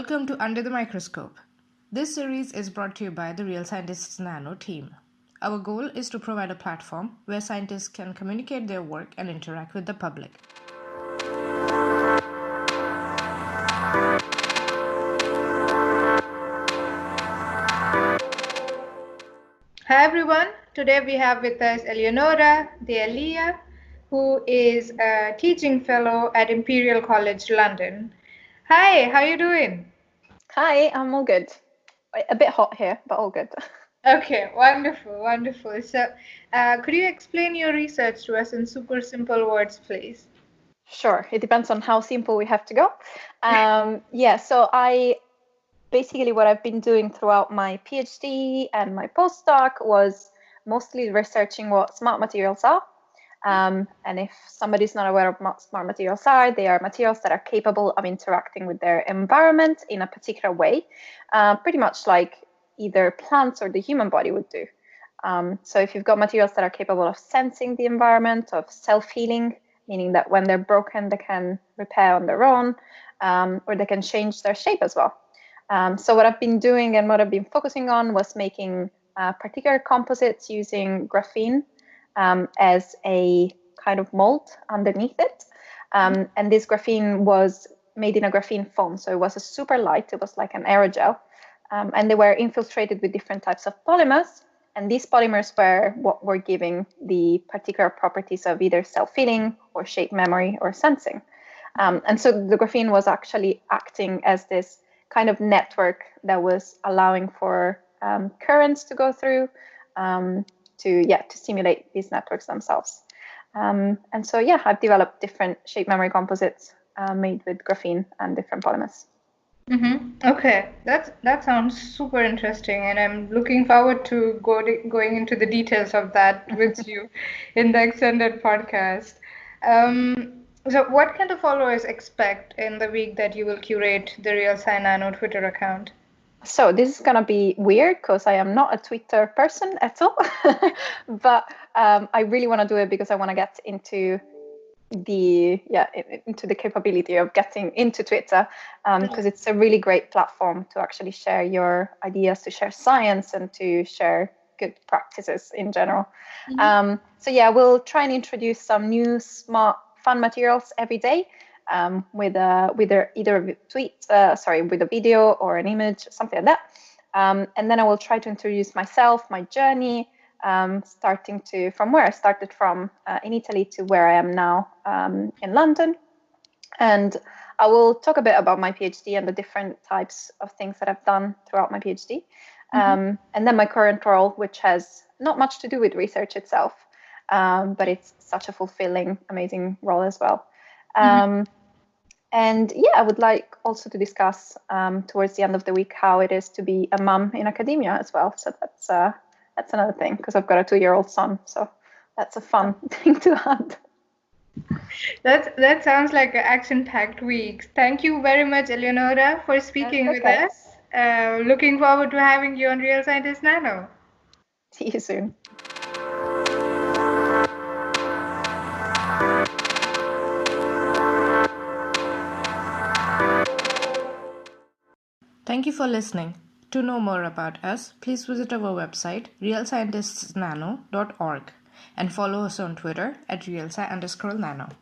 Welcome to Under the Microscope. This series is brought to you by the Real Scientists Nano team. Our goal is to provide a platform where scientists can communicate their work and interact with the public. Hi everyone, today we have with us Eleonora, the Elia, who is a teaching fellow at Imperial College London. Hi, how are you doing? Hi, I'm all good. A bit hot here, but all good. Okay, wonderful. So, could you explain your research to us in super simple words, please? Sure, it depends on how simple we have to go. So basically what I've been doing throughout my PhD and my postdoc was mostly researching what smart materials are. And if somebody's not aware of what smart materials are, they are materials that are capable of interacting with their environment in a particular way, pretty much like either plants or the human body would do. So if you've got materials that are capable of sensing the environment, of self-healing, meaning that when they're broken, they can repair on their own, or they can change their shape as well. So what I've been doing and what I've been focusing on was making particular composites using graphene as a kind of mold underneath it. And this graphene was made in a graphene foam. So it was a super light, it was like an aerogel. And they were infiltrated with different types of polymers. And these polymers were what were giving the particular properties of either self-healing or shape memory or sensing. And so the graphene was actually acting as this kind of network that was allowing for currents to go through to stimulate these networks themselves. And so, I've developed different shape memory composites made with graphene and different polymers. Okay, that sounds super interesting, and I'm looking forward to going into the details of that with you in the extended podcast. So, what can the followers expect in the week that you will curate the Real Sci Nano Twitter account? So this is going to be weird because I am not a Twitter person at all, but I really want to do it because I want to get into the capability of getting into Twitter because it's a really great platform to actually share your ideas, to share science, and to share good practices in general. We'll try and introduce some new smart fun materials every day with either a tweet, with a video or an image, something like that. And then I will try to introduce myself, my journey, starting from where I started from in Italy to where I am now in London. And I will talk a bit about my PhD and the different types of things that I've done throughout my PhD. And then my current role, which has not much to do with research itself, but it's such a fulfilling, amazing role as well. And I would like also to discuss towards the end of the week how it is to be a mum in academia as well. So that's another thing because I've got a 2-year-old son. So that's a fun thing to add. That sounds like an action-packed week. Thank you very much, Eleonora, for speaking with us. Looking forward to having you on Real Scientist Nano. See you soon. Thank you for listening. To know more about us, please visit our website, realscientistsnano.org, and follow us on Twitter at realsci_nano.